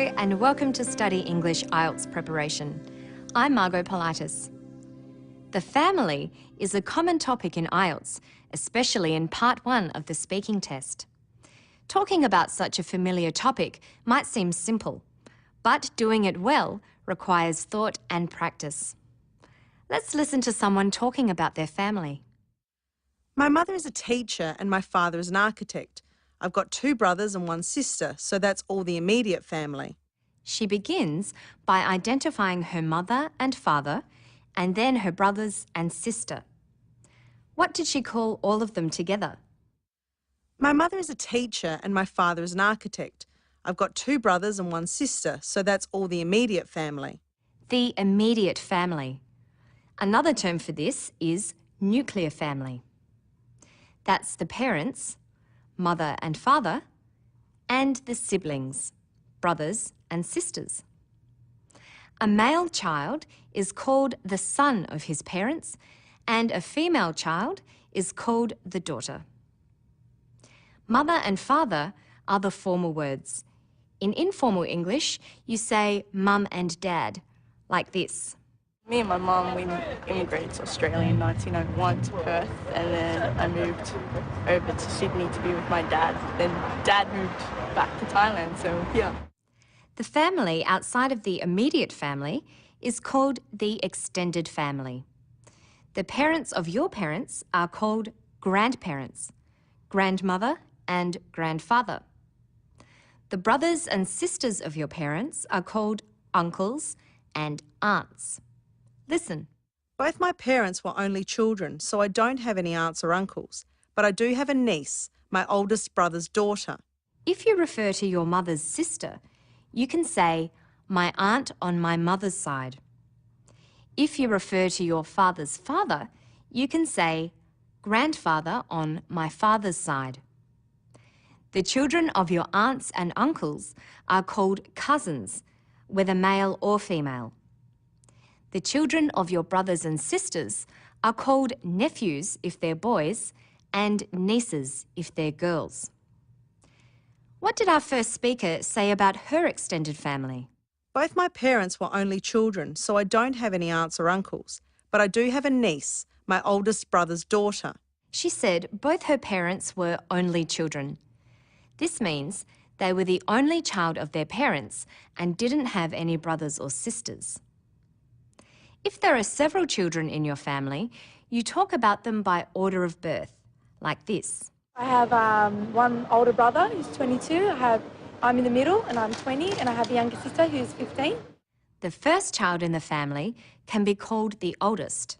and welcome to Study English IELTS Preparation. I'm Margot Politis. The family is a common topic in IELTS, especially in Part 1 of the speaking test. Talking about such a familiar topic might seem simple, but doing it well requires thought and practice. Let's listen to someone talking about their family. My mother is a teacher and my father is an architect. I've got 2 brothers and 1 sister, so that's all the immediate family. She begins by identifying her mother and father, and then her brothers and sister. What did she call all of them together? My mother is a teacher and my father is an architect. I've got 2 brothers and 1 sister, so that's all the immediate family. The immediate family. Another term for this is nuclear family. That's the parents, mother and father, and the siblings, brothers and sisters. A male child is called the son of his parents, and a female child is called the daughter. Mother and father are the formal words. In informal English, you say mum and dad, like this. Me and my mum, we immigrated to Australia in 1901 to Perth, and then I moved over to Sydney to be with my dad. Then Dad moved back to Thailand, so yeah. The family outside of the immediate family is called the extended family. The parents of your parents are called grandparents, grandmother and grandfather. The brothers and sisters of your parents are called uncles and aunts. Listen. Both my parents were only children, so I don't have any aunts or uncles, but I do have a niece, my oldest brother's daughter. If you refer to your mother's sister, you can say, my aunt on my mother's side. If you refer to your father's father, you can say, grandfather on my father's side. The children of your aunts and uncles are called cousins, whether male or female. The children of your brothers and sisters are called nephews if they're boys and nieces if they're girls. What did our first speaker say about her extended family? Both my parents were only children, so I don't have any aunts or uncles, but I do have a niece, my oldest brother's daughter. She said both her parents were only children. This means they were the only child of their parents and didn't have any brothers or sisters. If there are several children in your family, you talk about them by order of birth, like this. I have one older brother who's 22, I'm in the middle and I'm 20, and I have a younger sister who's 15. The first child in the family can be called the oldest,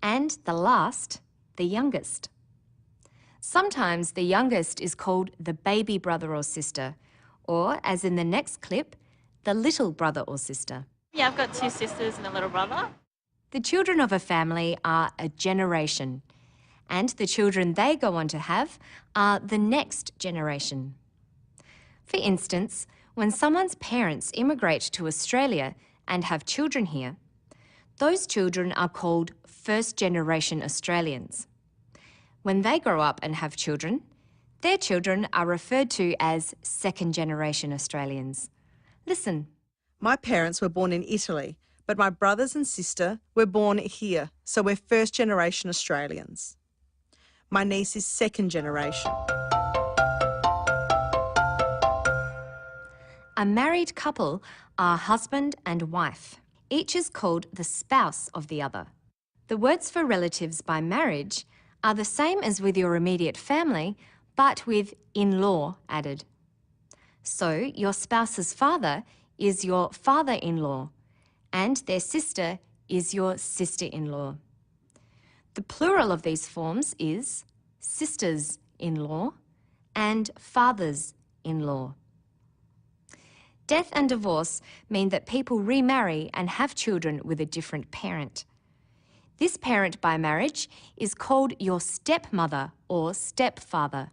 and the last, the youngest. Sometimes the youngest is called the baby brother or sister, or, as in the next clip, the little brother or sister. Yeah, I've got 2 sisters and a little brother. The children of a family are a generation, and the children they go on to have are the next generation. For instance, when someone's parents immigrate to Australia and have children here, those children are called first-generation Australians. When they grow up and have children, their children are referred to as second-generation Australians. Listen. My parents were born in Italy, but my brothers and sister were born here, so we're first-generation Australians. My niece is second generation. A married couple are husband and wife. Each is called the spouse of the other. The words for relatives by marriage are the same as with your immediate family, but with in-law added. So your spouse's father is your father-in-law, and their sister is your sister-in-law. The plural of these forms is sisters-in-law and fathers-in-law. Death and divorce mean that people remarry and have children with a different parent. This parent by marriage is called your stepmother or stepfather.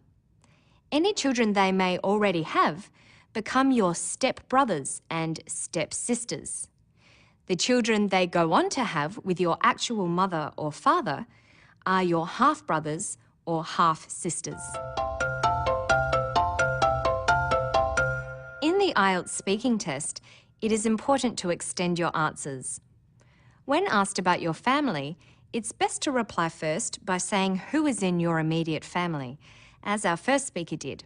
Any children they may already have become your stepbrothers and stepsisters. The children they go on to have with your actual mother or father are your half-brothers or half-sisters. In the IELTS speaking test, it is important to extend your answers. When asked about your family, it's best to reply first by saying who is in your immediate family, as our first speaker did.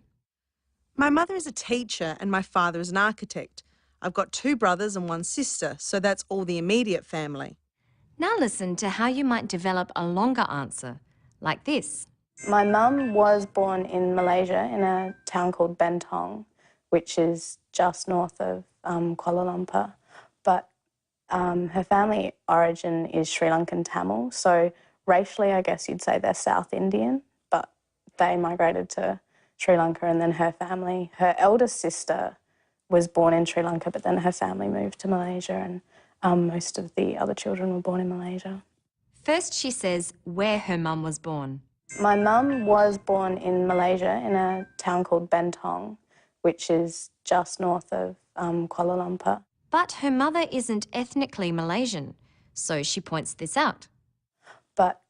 My mother is a teacher and my father is an architect. I've got 2 brothers and 1 sister, so that's all the immediate family. Now listen to how you might develop a longer answer, like this. My mum was born in Malaysia in a town called Bentong, which is just north of Kuala Lumpur. But her family origin is Sri Lankan Tamil, so racially I guess you'd say they're South Indian, but they migrated to Sri Lanka and then her family. Her eldest sister was born in Sri Lanka, but then her family moved to Malaysia and most of the other children were born in Malaysia. First, she says where her mum was born. My mum was born in Malaysia in a town called Bentong, which is just north of Kuala Lumpur. But her mother isn't ethnically Malaysian, so she points this out. But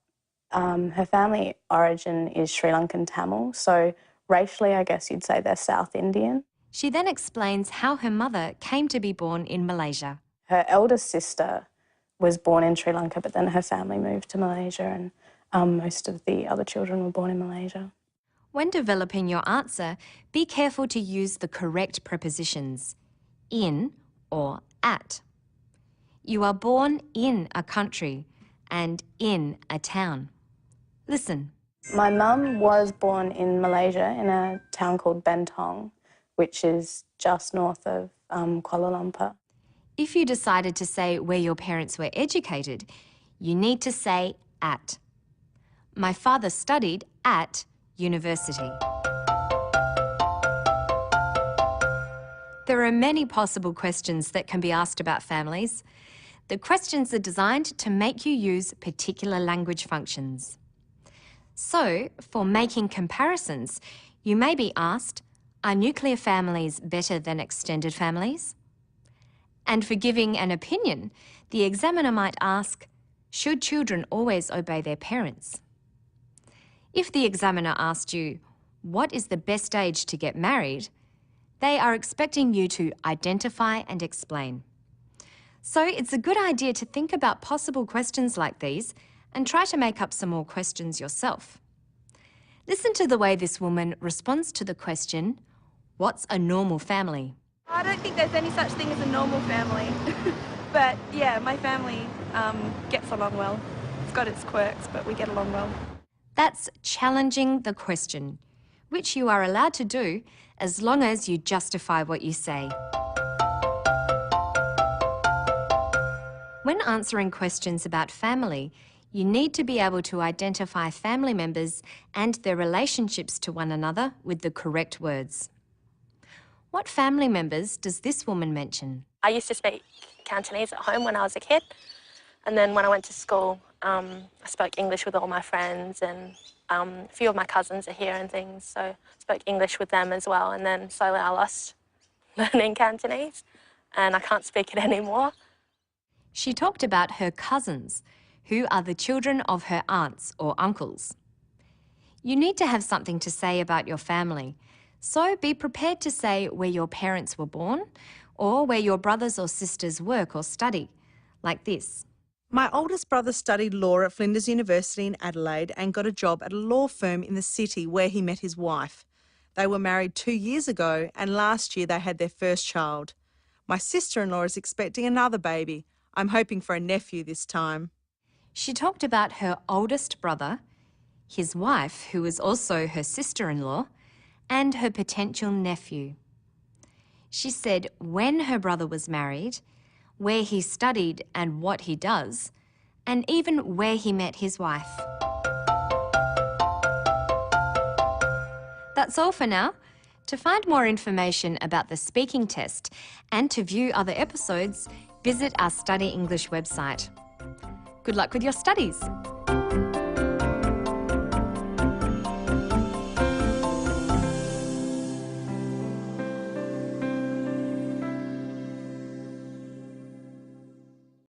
her family origin is Sri Lankan Tamil, so racially I guess you'd say they're South Indian. She then explains how her mother came to be born in Malaysia. Her eldest sister was born in Sri Lanka, but then her family moved to Malaysia and most of the other children were born in Malaysia. When developing your answer, be careful to use the correct prepositions, in or at. You are born in a country and in a town. Listen. My mum was born in Malaysia in a town called Bentong, which is just north of Kuala Lumpur. If you decided to say where your parents were educated, you need to say at. My father studied at university. There are many possible questions that can be asked about families. The questions are designed to make you use particular language functions. So, for making comparisons, you may be asked, are nuclear families better than extended families? And for giving an opinion, the examiner might ask, should children always obey their parents? If the examiner asked you, what is the best age to get married? They are expecting you to identify and explain. So it's a good idea to think about possible questions like these and try to make up some more questions yourself. Listen to the way this woman responds to the question, what's a normal family? I don't think there's any such thing as a normal family. But yeah, my family gets along well. It's got its quirks, but we get along well. That's challenging the question, which you are allowed to do as long as you justify what you say. When answering questions about family, you need to be able to identify family members and their relationships to one another with the correct words. What family members does this woman mention? I used to speak Cantonese at home when I was a kid, and then when I went to school, I spoke English with all my friends, and a few of my cousins are here and things, so I spoke English with them as well, and then slowly I lost learning Cantonese, and I can't speak it anymore. She talked about her cousins, who are the children of her aunts or uncles. You need to have something to say about your family, so be prepared to say where your parents were born or where your brothers or sisters work or study, like this. My oldest brother studied law at Flinders University in Adelaide and got a job at a law firm in the city where he met his wife. They were married 2 years ago and last year they had their first child. My sister-in-law is expecting another baby. I'm hoping for a nephew this time. She talked about her oldest brother, his wife, who is also her sister-in-law, and her potential nephew. She said when her brother was married, where he studied and what he does, and even where he met his wife. That's all for now. To find more information about the speaking test and to view other episodes, visit our Study English website. Good luck with your studies.